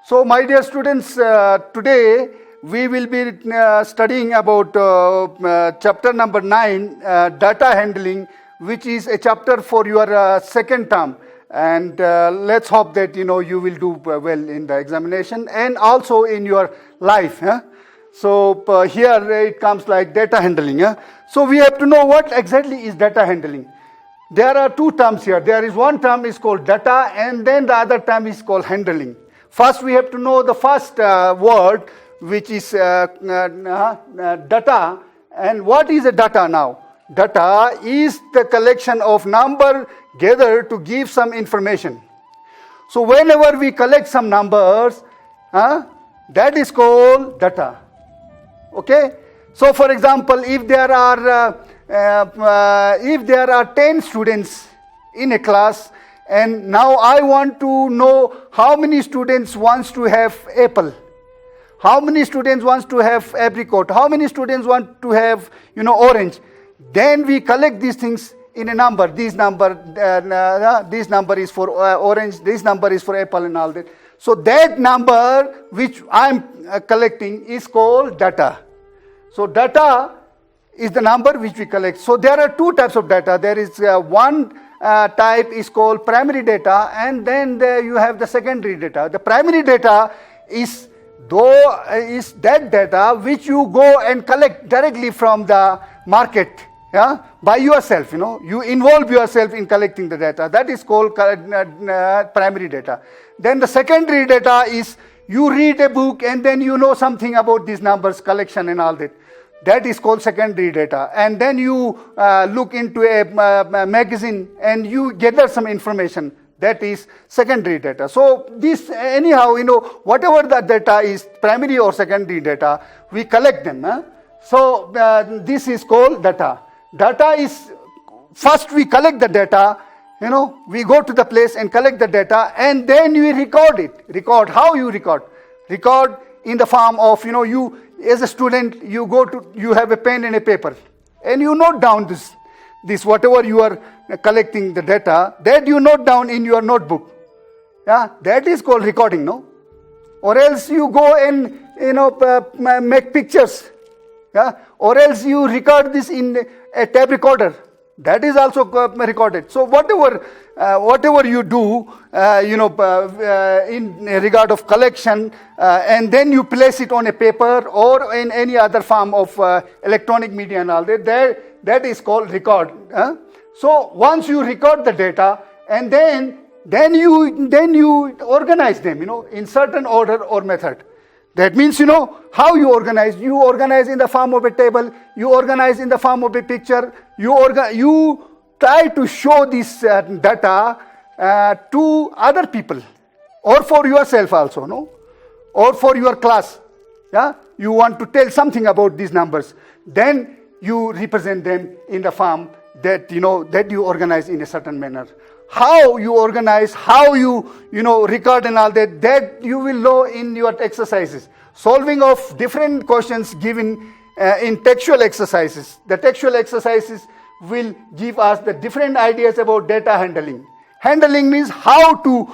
So, my dear students, today we will be studying about chapter number 9, data handling, which is a chapter for your second term. And let's hope that you will do well in the examination and also in your life. So here it comes like data handling. So we have to know what exactly is data handling. There are two terms here. There is one term is called data, and then the other term is called handling. First, we have to know the first word, which is data. And what is a data now? Data is the collection of number gathered to give some information. So whenever we collect some numbers, that is called data. Okay? So for example, if there are 10 students in a class, and now I want to know how many students wants to have apple, how many students wants to have apricot, how many students want to have orange. Then we collect these things in a number. This number is for orange, this number is for apple and all that. So that number which I'm collecting is called data. So data is the number which we collect. So there are two types of data. There is one type is called primary data, and then you have the secondary data. The primary data is that data which you go and collect directly from the market, by yourself. You involve yourself in collecting the data. That is called primary data. Then the secondary data is you read a book and then you know something about these numbers, collection and all that. That is called secondary data. And then you look into a magazine and you gather some information. That is secondary data. So this, anyhow, whatever the data is, primary or secondary data, we collect them. So this is called data. Data is, first we collect the data, we go to the place and collect the data, and then we record it. Record, how you record? Record in the form of, you as a student, you have a pen and a paper, and you note down this whatever you are collecting the data, that you note down in your notebook. That is called recording, no? Or else you go and make pictures. Or else you record this in a tape recorder. That is also recorded. So whatever you do, in regard of collection, and then you place it on a paper or in any other form of electronic media and all that is called record. So once you record the data, and then you organize them, in certain order or method. That means, how you organize. You organize in the form of a table. You organize in the form of a picture. You try to show this data to other people, or for yourself also, no? Or for your class. You want to tell something about these numbers. Then you represent them in the form that that you organize in a certain manner. How you organize, how you record and all that you will know in your exercises. Solving of different questions given in textual exercises. The textual exercises will give us the different ideas about data handling. Handling means how to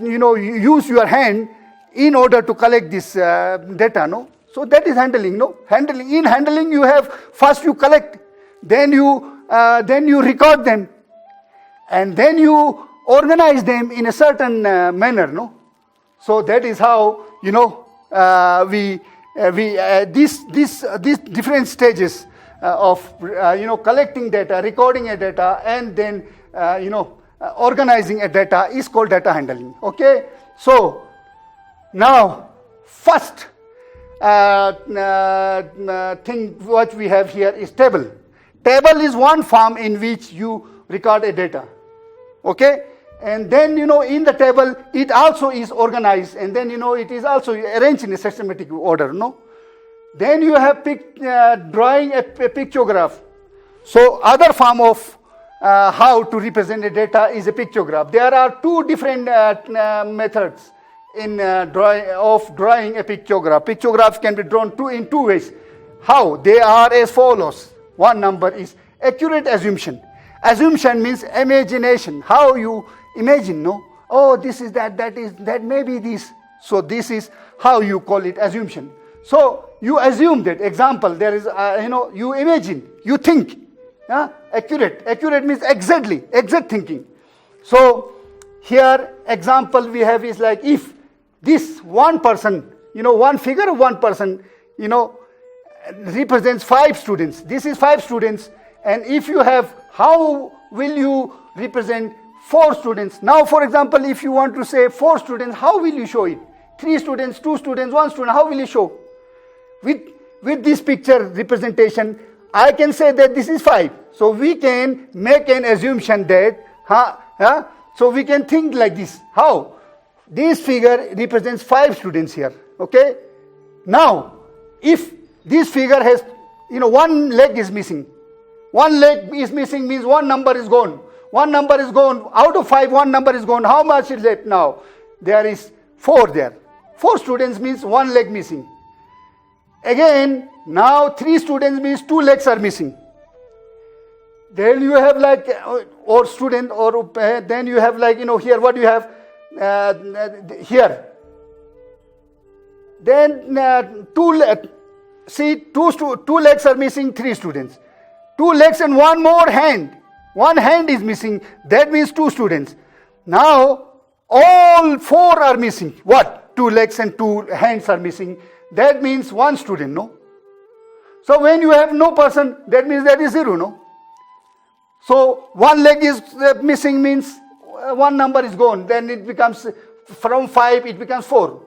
use your hand in order to collect this data, no? So that is handling, no? In handling you have, first you collect, then you record them, and then you organize them in a certain manner, no? So that is how these different stages of collecting data, recording a data, and then organizing a data is called data handling. Okay, so now first thing what we have here is table. Table is one form in which you record a data. Okay? And then, in the table, it also is organized. And then, it is also arranged in a systematic order, no? Then you have drawing a pictograph. So, other form of how to represent a data is a pictograph. There are two different methods in drawing a pictograph. Pictographs can be drawn in two ways. How? They are as follows. One number is accurate assumption. Assumption means imagination. How you imagine, no? oh, this is that, that may be this. So this is how you call it assumption. So you assume that. Example, there is, you imagine, you think. Accurate. Accurate means exactly, exact thinking. So here example we have is like, if this one person, one figure of one person, represents 5 students. This is 5 students. And if you have, how will you represent 4 students? Now, for example, if you want to say 4 students, how will you show it? 3 students, 2 students, 1 student, how will you show? With this picture representation, I can say that this is 5. So we can make an assumption that, so we can think like this. How? This figure represents 5 students here. Okay? Now, if this figure has, one leg is missing. One leg is missing means one number is gone. One number is gone. Out of 5, one number is gone. How much is left now? There is 4 there. 4 students means one leg missing. Again, now 3 students means 2 legs are missing. Then you have like, or student, or then you have like, here, what do you have? Here. Then 2 legs are missing, 3 students. 2 legs and one more hand. One hand is missing. That means 2 students. Now, all 4 are missing. What? 2 legs and 2 hands are missing. That means 1 student, no? So when you have no person, that means that is 0, no? So 1 leg is missing means 1 number is gone. Then it becomes, from 5, it becomes 4.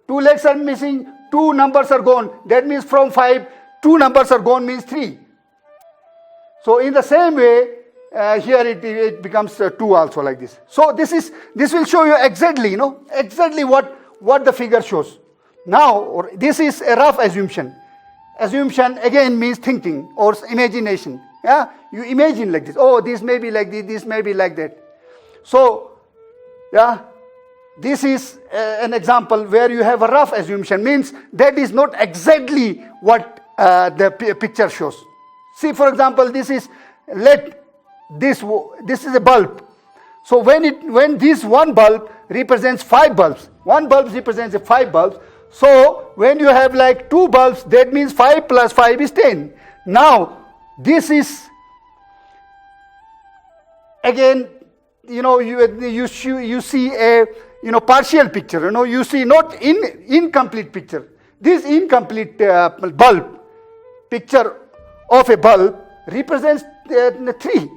2 legs are missing, 2 numbers are gone. That means from 5, 2 numbers are gone means 3. So in the same way, here it becomes 2 also like this. So this will show you exactly, exactly what the figure shows. Now, this is a rough assumption. Assumption again means thinking or imagination. Yeah, you imagine like this. Oh, this may be like this, this may be like that. So, yeah, this is an example where you have a rough assumption. Means that is not exactly what the picture shows. See, for example, this is this is a bulb. So when this one bulb represents 5 bulbs, one bulb represents 5 bulbs. So when you have like 2 bulbs, that means 5 plus 5 is 10. Now this is again, you see a partial picture. You see not incomplete picture. This incomplete bulb picture of a bulb represents 3.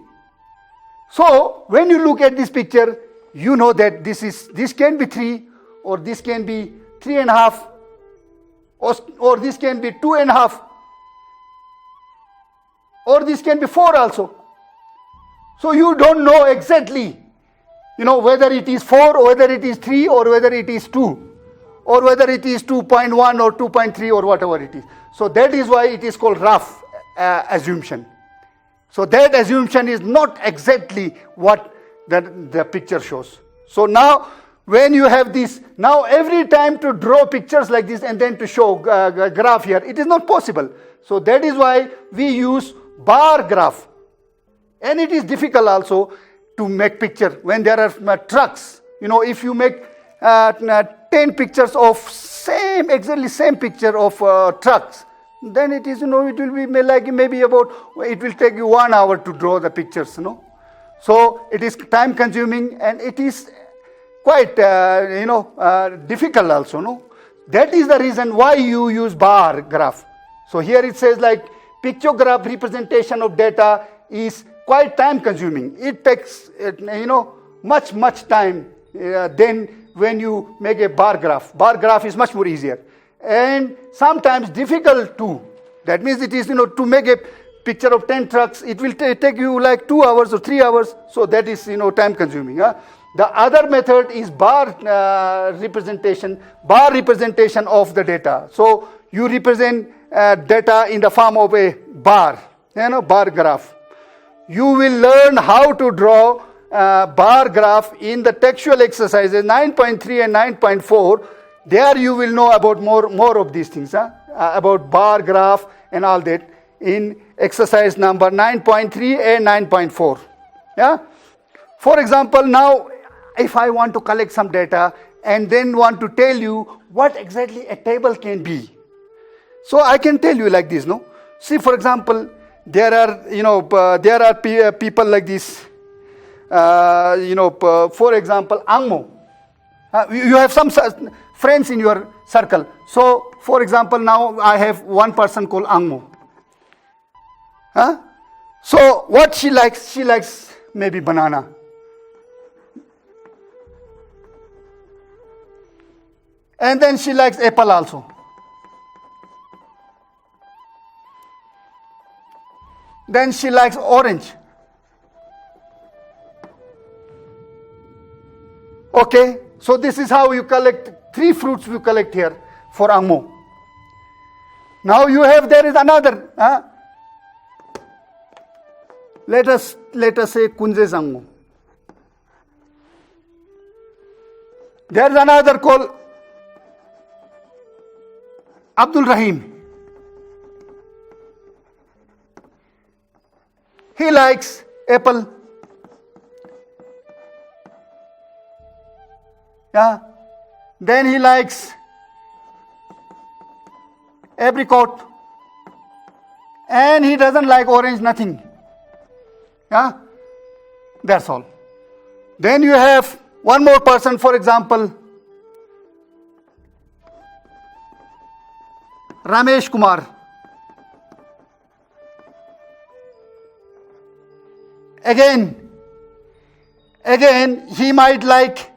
So when you look at this picture, you know that this can be 3, or this can be 3.5, or this can be 2.5, or this can be 4 also. So you don't know exactly, whether it is 4 or whether it is 3 or whether it is 2 or whether it is 2.1 or 2.3 or whatever it is. So that is why it is called rough assumption. So that assumption is not exactly what the picture shows. So now when you have this, now every time to draw pictures like this and then to show graph here, it is not possible. So that is why we use bar graph. And it is difficult also to make picture when there are trucks. If you make 10 pictures of exactly same picture of trucks, then it is, it will be like maybe about, it will take you 1 hour to draw the pictures, So it is time consuming and it is quite, difficult also, That is the reason why you use bar graph. So here it says like pictograph representation of data is quite time consuming. It takes, much time than when you make a bar graph. Bar graph is much more easier. And sometimes difficult too. That means it is, to make a picture of 10 trucks, it will take you like 2 hours or 3 hours. So that is, time consuming. The other method is bar representation of the data. So you represent data in the form of a bar, bar graph. You will learn how to draw bar graph in the textual exercises 9.3 and 9.4. There you will know about more of these things, about bar graph and all that in exercise number 9.3 and 9.4. Yeah. For example, now if I want to collect some data and then want to tell you what exactly a table can be. So I can tell you like this, no? See, for example, there are, people like this. For example, Angmo. You have some friends in your circle. So, for example, now I have one person called Angmo. So, what she likes maybe banana. And then she likes apple also. Then she likes orange. Okay, so this is how you collect 3 fruits you collect here for Angmo. Now there is another. Let us say Kunzes Angmo. There is another called Abdul Rahim. He likes apple. Yeah. Then he likes apricot. And he doesn't like orange, nothing. Yeah. That's all. Then you have one more person, for example, Ramesh Kumar. Again, he might like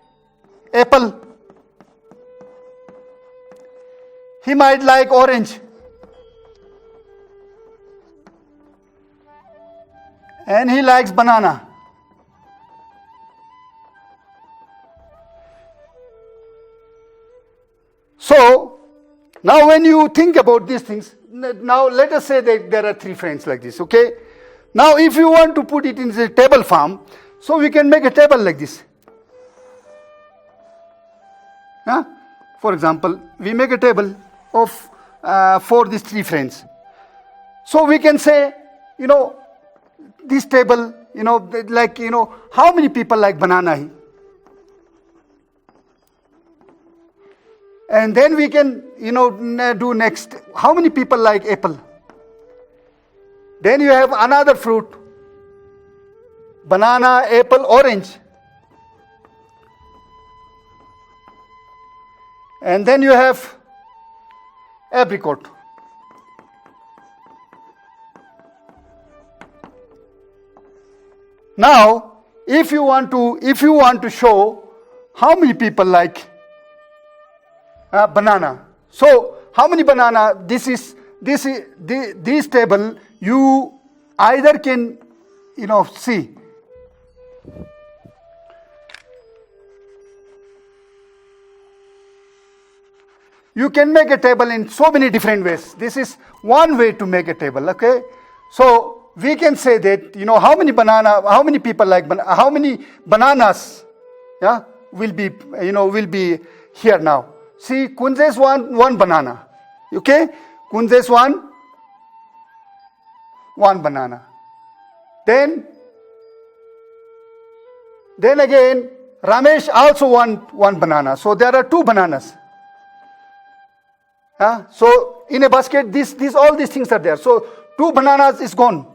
apple. He might like orange. And he likes banana. So, now when you think about these things, now let us say that there are 3 friends like this, okay? Now, if you want to put it in the table form, so we can make a table like this. For example, we make a table of for these 3 friends. So we can say, this table, how many people like banana? And then we can, do next, how many people like apple? Then you have another fruit, banana, apple, orange. And then you have apricot. Now, if you want to show how many people like banana. So, how many banana? This table you either can, see. You can make a table in so many different ways. This is one way to make a table, okay? So, we can say that, how many people like how many bananas, will be here now. See, Kunzes one banana, okay? Kunzes one banana. Then again, Ramesh also one banana. So there are 2 bananas. So in a basket, all these things are there. So 2 bananas is gone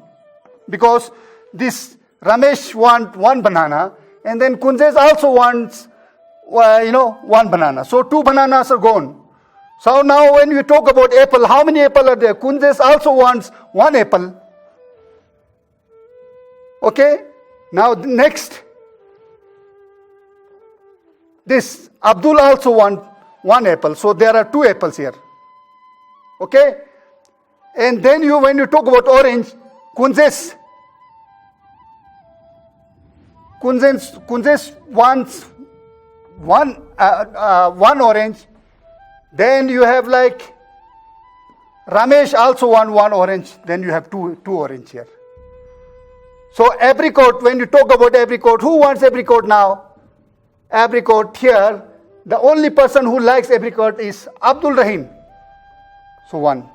because this Ramesh want 1 banana, and then Kunzes also wants 1 banana. So 2 bananas are gone. So now when we talk about apple, how many apple are there? Kunzes also wants 1 apple. Okay. Now next, this Abdul also want 1 apple. So there are 2 apples here. Okay. And then when you talk about orange, Kunzes wants one orange. Then you have like Ramesh also want 1 orange. Then you have two orange here. So apricot, when you talk about apricot, who wants apricot now? Apricot here, the only person who likes apricot is Abdul Rahim. So 1.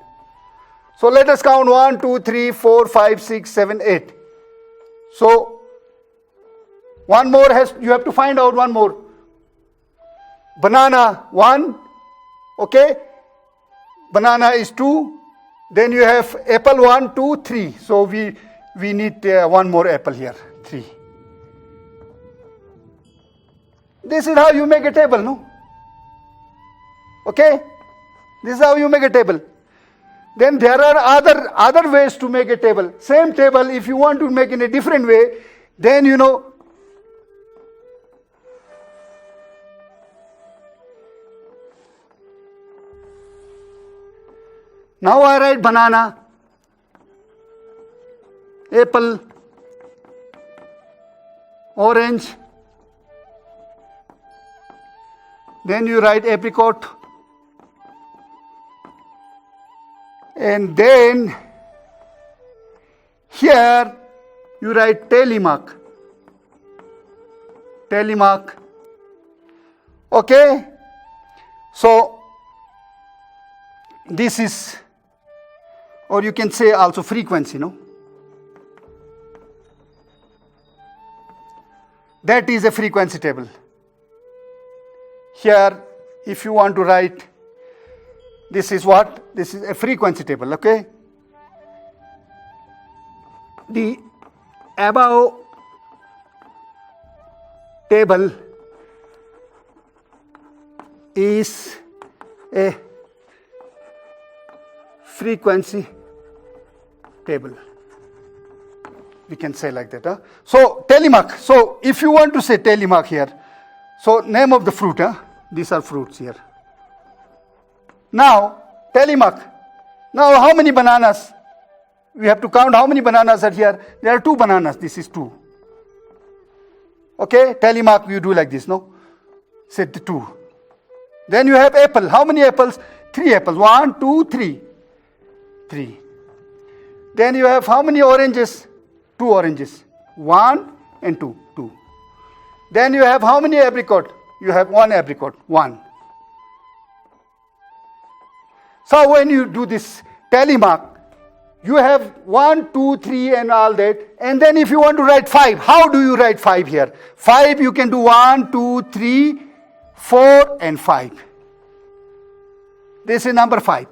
So let us count 1, 2, 3, 4, 5, 6, 7, 8. So One more you have to find out one more. Banana 1, okay. Banana is 2. Then you have apple 1, 2, 3. So we need one more apple here, 3. This is how you make a table, no? Okay? This is how you make a table. Then there are other ways to make a table. Same table, if you want to make in a different way, then you know. Now I write banana, apple, orange. Then you write apricot. And then here you write telemark. Telemark. Okay? So this is, or you can say also frequency, no? That is a frequency table. Here, if you want to write, this is what? This is a frequency table, okay? The above table is a frequency table. We can say like that. Huh? So, telemark. So, if you want to say telemark here, so name of the fruit. Huh? These are fruits here. Now, telemark. Now, how many bananas? We have to count how many bananas are here. There are 2 bananas. This is 2. Okay, telemark you do like this, no? Set the 2. Then you have apple. How many apples? 3 apples. 1, 2, 3. 3. Then you have how many oranges? 2 oranges. 1 and 2. 2. Then you have how many apricot? You have 1 apricot. 1. So when you do this telemark, you have 1, 2, 3 and all that. And then if you want to write 5, how do you write 5 here? 5 you can do 1, 2, 3, 4 and 5. This is number 5.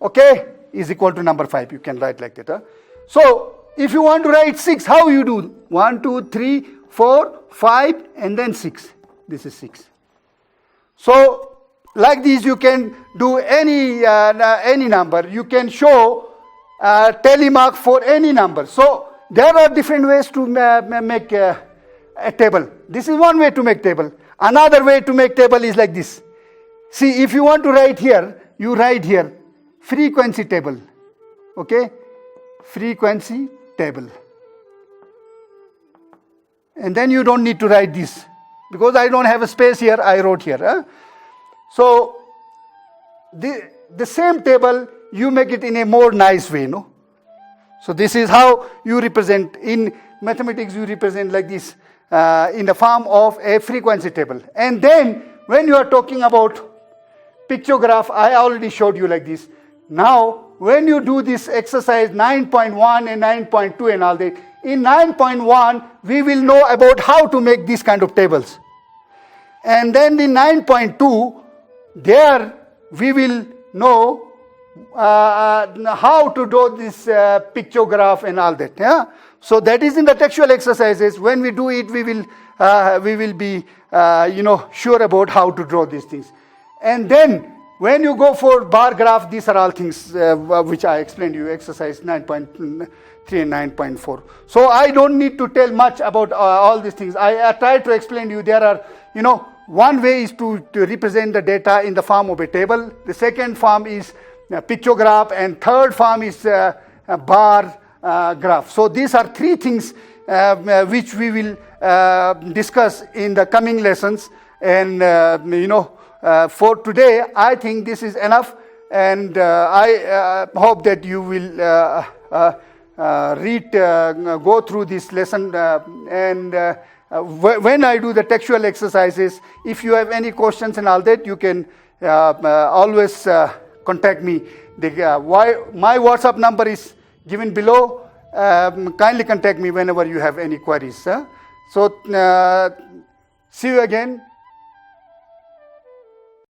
Okay? Is equal to number 5. You can write like that. Huh? So if you want to write 6, how you do? 1, 2, 3, 4, 5 and then 6. This is 6. So like this you can do any number. You can show telemark for any number. So there are different ways to make a table. This is one way to make table. Another way to make table is like this. See, if you want to write here, you write here frequency table. Okay? Frequency table. And then you don't need to write this. Because I don't have a space here, I wrote here. Huh? So, the same table, you make it in a more nice way, no? So, this is how you represent. In mathematics, you represent like this in the form of a frequency table. And then, when you are talking about pictograph, I already showed you like this. Now, when you do this exercise 9.1 and 9.2 and all that, in 9.1, we will know about how to make these kind of tables. And then in 9.2, there we will know how to do this pictograph and all that. Yeah? So that is in the textual exercises. When we do it, we will be sure about how to draw these things. And then when you go for bar graph, these are all things which I explained to you, exercise 9.3 and 9.4. So I don't need to tell much about all these things. I tried to explain to you. There are, one way is to represent the data in the form of a table. The second form is pictograph, and third form is a bar graph. So these are 3 things which we will discuss in the coming lessons. And for today, I think this is enough. And I hope that you will go through this lesson and. When I do the textual exercises, if you have any questions and all that, you can always contact me. My WhatsApp number is given below, kindly contact me whenever you have any queries. So see you again.